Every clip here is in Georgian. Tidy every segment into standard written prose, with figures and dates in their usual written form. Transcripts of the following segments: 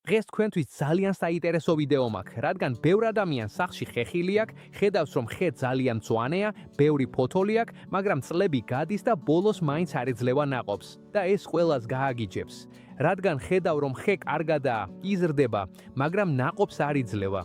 დღეს თქვენთვის ძალიან საინტერესო ვიდეო მაქვს, რადგან ბევრ ადამიანს სახლში ხეხილი აქვს, ხედავს რომ ხე ძალიან მწვანეა, ბევრი ფოთოლი აქვს, მაგრამ წლები გადის და ბოლოს მაინც არ ეძლევა ნაყოფს და ეს ყველას გააგიჯებს. რადგან ხედავ რომ ხე კარგადაა, იზრდება, მაგრამ ნაყოფს არ იძლევა.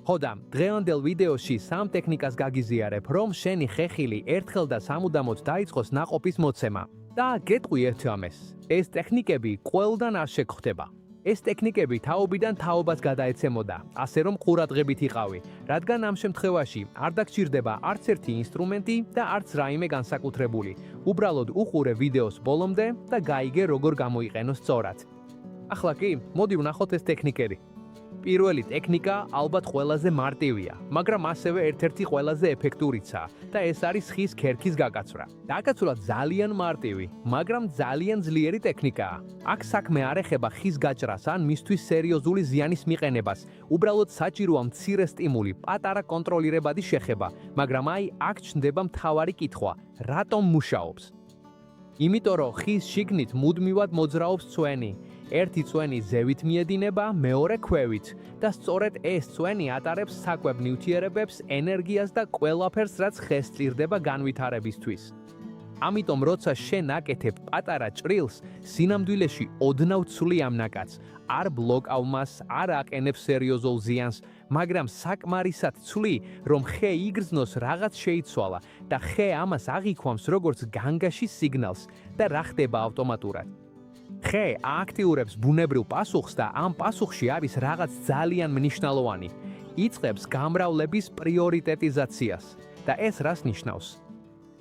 ხოდა, დღევანდელ ვიდეოში სამ ტექნიკას გაგიზიარებ, რომ შენი ხეხილი ერთხელ და სამუდამოდ დაიწყოს ნაყოფის მოცემა. და გეტყვი ერთ ამას, ეს ტექნიკები ყველგან არ შეგხვდება. ეს ტექნიკები თაობიდან თაობას გადაეცემოდა, ასე რომ ყურადღებით იყავი, რადგან ამ შემთხვევაში არ დაგჭირდება არც ერთი ინსტრუმენტი და არც რაიმე განსაკუთრებული. უბრალოდ უყურე ვიდეოს ბოლომდე და გაიგე როგორ გამოიყენო სწორად. ახლა კი, მოდი ვნახოთ ეს ტექნიკები. პირველი ტექნიკა ალბათ ყველაზე მარტივია, მაგრამ ასევე ერთ-ერთი ყველაზე ეფექტურიცაა და ეს არის ხის ქერქის გაკაცვრა. გაკაცვრა ძალიან მარტივი, მაგრამ ძალიან ძლიერი ტექნიკაა. აქ საქმე არ ეხება ხის გაჭრას ან მისთვის სერიოზული ზიანის მიყენებას. უბრალოდ საჭიროა მცირე სტიმული, პატარა კონტროლირებადი შეხება, მაგრამ აი აქ ჩნდება მთავარი კითხვა, რატომ მუშაობს? იმიტომ რომ ხის შიგნით მუდმივად მოძრაობს წვენი. ერთი წვენი ზევით მიედინება, მეორე ქვევით და სწორედ ეს წვენი ატარებს საკვებ ნივთიერებებს, ენერგიას და ყველაფერს, რაც ხეს სჭირდება განვითარებისთვის. ამიტომ როცა შენ აკეთებ პატარა ჭრილს, სინამდვილეში ოდნავ ცვლი ამ ნაკადს, არ ბლოკავ მას, არ აყენებ სერიოზულ ზიანს, მაგრამ საკმარისად ცვლი, რომ ხე იგრძნოს რაღაც შეიცვალა და ხე ამას აღიქვამს როგორც განგაში სიგნალს და რა ხდება ავტომატურად. ხე ააქტიურებს ბუნებრივ პასუხს და ამ პასუხში არის რაღაც ძალიან მნიშვნელოვანი. იწყებს გამრავლების პრიორიტეტიზაციას და ეს რას ნიშნავს?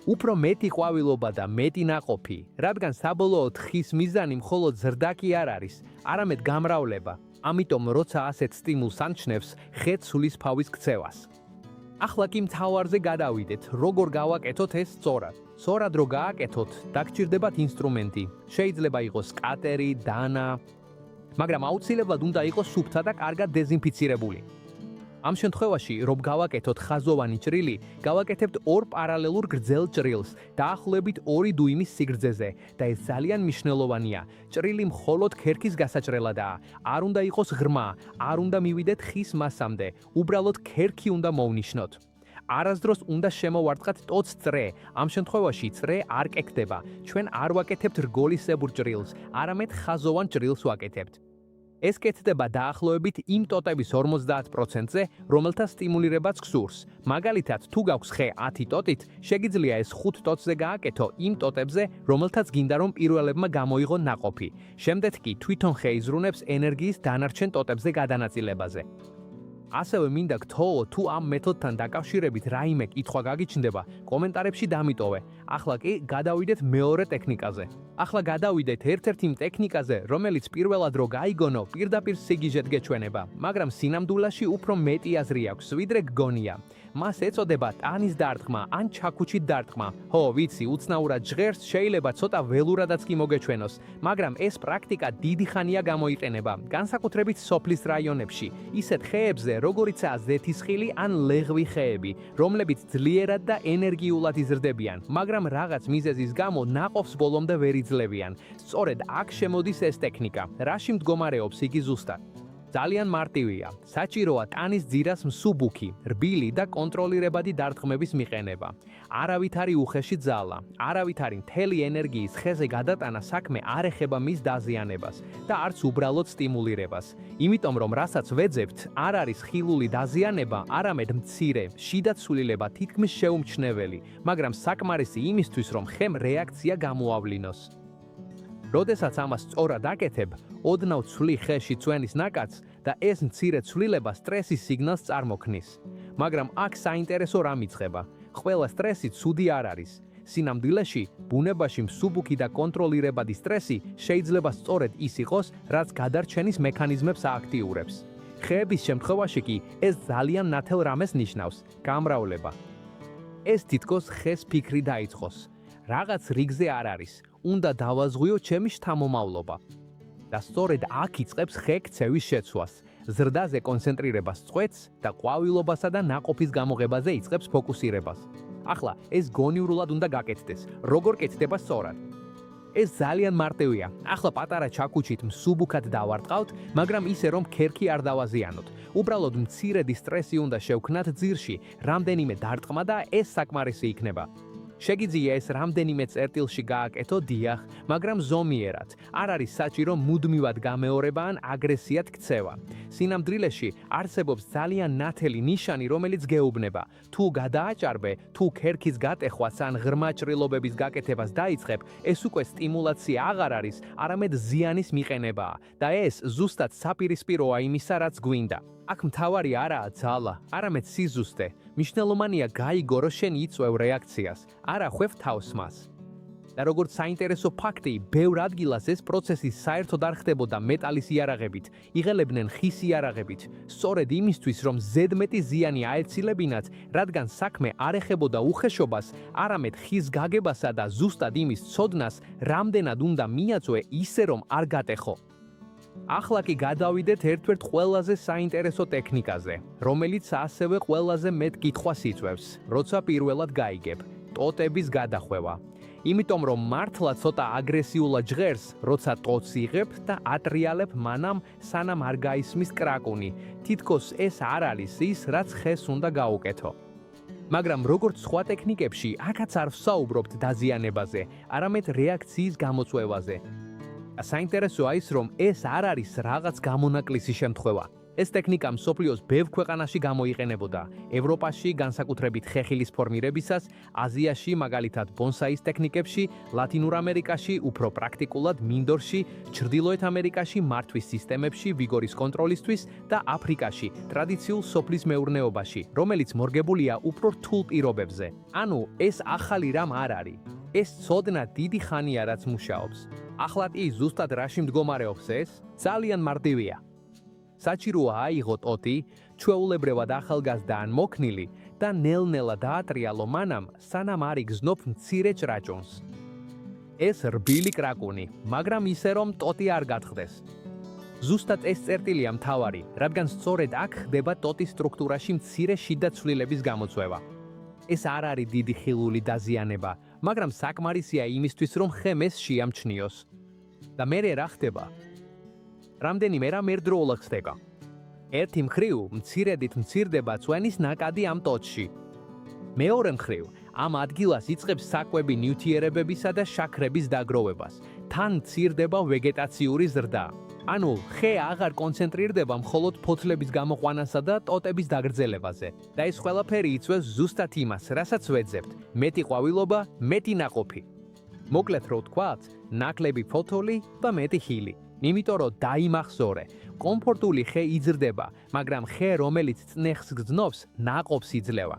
უფრო მეტი ყვავილობა და მეტი ნაყოფი, რადგან საბოლოოდ ხის მიზანი მხოლოდ ზრდა კი არ არის, არამედ გამრავლება. ამიტომ როცა ასეთ სტიმულს ანჩნევს, ხე ცვლის ფავის ქცევას. ახლა კი მთავარზე გადავიდეთ, როგორ გავაკეთოთ ეს სწორად. სწორად რო გააკეთოთ, დაგჭირდებათ ინსტრუმენტი. შეიძლება იყოს კატერი, დანა, მაგრამ აუცილებლად უნდა იყოს სუფთა და კარგად დეზინფიცირებული. ამ შემთხვევაში, რომ გავაკეთოთ ხაზოვანი ჭრილი, გავაკეთებთ ორ პარალელურ გრძელ ჭრილს, დაახლოებით 2 დუიმის სიგრძეზე და ეს ძალიან მნიშვნელოვანია. ჭრილი მხოლოდ ქერქის გასაჭრელადაა. არ უნდა იყოს ღრმა, არ უნდა მივიდეთ ხის მასამდე, უბრალოდ ქერქი უნდა მოვნიშნოთ. არასდროს უნდა შემოვარტყათ ტოც წრე. ამ შემთხვევაში წრე არ კეთდება. ჩვენ არ ვაკეთებთ რგოლისებურ ჭრილს, არამედ ხაზოვან ჭრილს ვაკეთებთ. ეს კეთდება დაახლოებით იმ ტოტების 50%-ზე, რომელთა სტიმულირებაც გსურს. მაგალითად, თუ გაქვს ხე 10 ტოტით, შეგიძლია ეს 5 ტოტზე გააკეთო იმ ტოტებზე, რომელთაც გინდა რომ პირველებმა გამოიღონ ნაყოფი. შემდეგ კი თვითონ ხე იზრუნებს ენერგიის დანარჩენ ტოტებზე გადანაწილებაზე. ასევე მინდა გთხოვო, თუ ამ მეთოდთან დაკავშირებით რაიმე კითხვა გაგიჩნდება, კომენტარებში დამიტოვე. ახლა კი გადავიდეთ მეორე ტექნიკაზე. ახლა გადავიდეთ ერთ-ერთი ტექნიკაზე, რომელიც პირველად რო გაიგონო, პირდაპირ სიგიჟეთ გეჩვენება, მაგრამ სინამდვილეში უფრო მეტი აზრი აქვს, ვიდრე გგონია. მას ეწოდება ტანის დარტყმა ან ჩაქუჩით დარტყმა. ხო, ვიცი, უცნაურად ჟღერს, შეიძლება ცოტა ველურადაც კი მოგეჩვენოს, მაგრამ ეს პრაქტიკა დიდი ხანია გამოიყენება, განსაკუთრებით სოფლის რაიონებში, ისეთ ხეებზე, როგორიცაა ზეთისხილი ან ლეღვი ხეები, რომლებიც ძლიერად და ენერგიულად იზრდებიან, მაგრამ რაღაც მიზეზის გამო ნაყოფს ბოლომდე ვერ იძლევიან. სწორედ აქ შემოდის ეს ტექნიკა, რაში მდგომარეობს იგი ზუსტად. ძალიან მარტივია. საჭიროა ტანის ძირას მსუბუქი, რბილი და კონტროლირებადი დარტყმების მიყენება. არავითარი უხეში ძალა, არავითარი მთელი ენერგიის ხეზე გადატანა საქმე არ ეხება მის დაზიანებას და არც უბრალოდ სტიმულირებას. იმიტომ რომ რასაც ვეძებთ, არ არის ხილული დაზიანება, არამედ მცირე, შიდა ცვლილება თითქმის შეუმჩნეველი, მაგრამ საკმარისი იმისთვის, რომ ხემ რეაქცია გამოავლინოს. როდესაც ამას სწორად აკეთებ, ოდნავ ცვლი ხეში წვენის ნაკადს და ეს მცირე ცვლილება სტრესის სიგნალს წარმოქმნის. მაგრამ აქ საინტერესო რამ იწყება. ყველა სტრესი ცუდი არ არის. სინამდვილეში, ბუნებაში მსუბუქი და კონტროლირებადი სტრესი შეიძლება სწორედ ის იყოს, რაც გადარჩენის მექანიზმებს ააქტიურებს. ხეების შემთხვევაში კი ეს ძალიან ნათელ რამეს ნიშნავს, გამრავლება. ეს თითქოს ხეს ფიქრი დაიწყოს. რაღაც რიგზე არ არის. უნდა დავაზღვიო ჩემი შთამომავლობა. და სწორედ აქ იწყებს ხე ქცევის შეცვლას, ზრდაზე კონცენტრირებას წყვეტს და ყვავილობასა და ნაყოფის გამოღებაზე იწყებს ფოკუსირებას. ახლა ეს გონივრულად უნდა გაკეთდეს, როგორ კეთდება სწორად. ეს ძალიან მარტივია. ახლა პატარა ჩაქუჩით მსუბუქად დავარტყავთ, მაგრამ ისე რომ ქერქი არ დავაზიანოთ. უბრალოდ მცირედი სტრესი უნდა შევქნათ ძირში, რამდენიმე დარტყმა და ეს საკმარისი იქნება. შეგიძლია ეს რამდენიმე წერტილში გააკეთო დიახ, მაგრამ ზომიერად. არ არის საჭირო მუდმივად გამეორება ან აგრესიად ქცევა. სინამდვილეში არსებობს ძალიან ნათელი ნიშანი, რომელიც გეუბნება. თუ გადააჭარბე, თუ ქერქის გატეხვას ან ღრმა ჭრილობების გაკეთებას დაიწყებ, ეს უკვე სტიმულაცია აღარ არის, არამედ ზიანის მიყენებაა და ეს ზუსტად საპირისპიროა იმისა, რაც გვინდა. აქ მთავარი არაა ძალა, არამედ სიზუსტე. მნიშვნელოვანია გაიგო, რომ შენ იწვევ რეაქციას, არა ხვევ თავს მას. და როგორც საინტერესო ფაქტი, ბევრ ადგილას ეს პროცესი საერთოდ არ ხდებოდა მეტალის იარაღებით, იღელებდნენ ხის იარაღებით, სწორედ იმისთვის, რომ ზედმეტი ზიანი აეცილებინათ, რადგან საქმე არ ეხებოდა უხეშობას, არამედ ხის გაგებასა და ზუსტად იმის ცოდნას, რამდენად უნდა მიაწვე ისე, რომ არ გატეხო. ახლა კი გადავიდეთ ერთ-ერთ ყველაზე საინტერესო ტექნიკაზე, რომელიც ასევე ყველაზე მეტ კითხვას იწვევს, როცა პირველად გაიგებ, ტოტების გადახვევა. იმიტომ რომ მართლა ცოტა აგრესიულად ჟღერს, როცა ტოტს იღებ და ატრიალებ მანამ, სანამ არ გაისმის კრაკუნი. თითქოს ეს არ არის ის, რაც ხეს უნდა გაუკეთო. მაგრამ როგორც სხვა ტექნიკებში, აქაც არ ვსაუბრობთ დაზიანებაზე, არამედ რეაქციის გამოწვევაზე. საინტერესოა ის, რომ ეს არ არის რაღაც გამონაკლისი შემთხვევა. ეს ტექნიკა მსოფლიოს ბევრ ქვეყანაში გამოიყენებოდა. ევროპაში, განსაკუთრებით ხეხილის ფორმირებისას, აზიაში, მაგალითად ბონსაის ტექნიკებში, ლათინურ ამერიკაში, უფრო პრაქტიკულად მინდორში, ჩრდილოეთ ამერიკაში, მართვის სისტემებში, ვიგორის კონტროლისთვის და აფრიკაში, ტრადიციულ სოფლის მეურნეობაში, რომელიც მორგებულია უფრო რთულ პირობებზე. ანუ ეს ახალი რამ არ არის. ეს ცოდნა დიდი ხანია, რაც მუშაობს. ახლა კი ზუსტად რაში მდგომარეობს ეს? ძალიან მარტივია. საჭიროა აიღო ტოტი, ჩვეულებრივად ახალგაზრდა ან მოქნილი და ნელ-ნელა დაატრიალო მანამ, სანამ არ იგზნობ მცირე ჭრაჭონს. ეს რბილი კრაკუნი, მაგრამ ისე რომ ტოტი არ გათხდეს. ზუსტად ეს წერტილია მთავარი, რადგან სწორედ აქ ხდება ტოტის სტრუქტურაში მცირე შიდა ცვლილების გამოწვევა. ეს არ არის დიდი ხილული დაზიანება, მაგრამ საკმარისია იმისთვის, რომ ხემეს შეამჩნიოს. და მერე რა ხდება? რამდენიმე რამ ერთდროულად ხდება. ერთი მხრივ, მცირედით მცირდება წვენის ნაკადი ამ ტოტში. მეორე მხრივ, ამ ადგილას იწყებს საკვები ნივთიერებებისა და შაქრების დაგროვებას. თან მცირდება ვეგეტაციური ზრდა. ანუ ხე აღარ კონცენტრირდება მხოლოდ ფოთლების გამოყვანასა და ტოტების დაგრძელებაზე. და ეს ყველაფერი იწვევს ზუსტად იმას, რასაც ვეძებთ: მეტი ყვავილობა, მეტი ნაყოფი. მოკლედ რო ვთქვათ, ნაკლები ფოთოლი და მეტი ხილი. იმიტომ რომ დაიმახსოვრე, კომფორტული ხე იზრდება, მაგრამ ხე, რომელიც წნეხს გრძნობს, ნაყოფს იძლევა.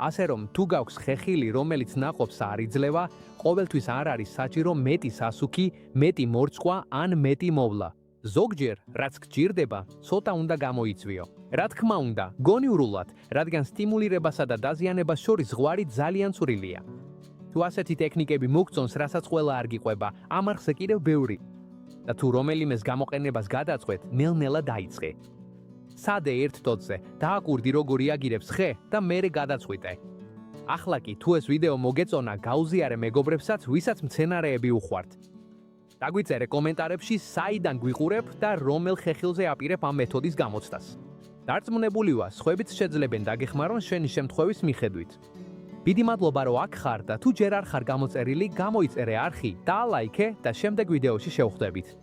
ასე რომ, თუ გაქვს ხეხილი, რომელიც ნაყოფს არ იძლევა, ყოველთვის არ არის საჭირო მეტი სასუქი, მეტი მორწყვა ან მეტი მოვლა. ზოგჯერ, რაც გჭირდება, ცოტა უნდა გამოიწვიო. რა თქმა უნდა, გონივრულად, რადგან სტიმულირებასა და დაზიანებას შორის ზღვარი ძალიან წვრილია. თუ ასეთი ტექნიკები მოგწონს, რასაც ყველა არ გიყვება, ამ არხზე კიდევ ბევრი. და თუ რომელიმეს გამოყენებას გადაწყვეტ, ნელ-ნელა დაიწყე. სადე ერთ ტოტზე, დააკვირდი როგორ იაგირებს ხე და მერე გადაწყვიტე. ახლა კი თუ ეს ვიდეო მოგეწონა, გაუზიარე მეგობრებსაც, ვისაც მცენარეები უყვართ. დაგვიწერე კომენტარებში, საიდან გვიყურებ და რომელ ხეხილზე აპირებ ამ მეთოდის გამოცდას. დარწმუნებული ვარ, სხვაებიც შეძლებენ დაგეხმარონ შენი შემთხვევის მიხედვით. დიდი მადლობა, რომ აქ ხარ და თუ ჯერ არ ხარ გამოწერილი, გამოიწერე არხი, დაალაიქე და შემდეგ ვიდეოში შევხვდებით.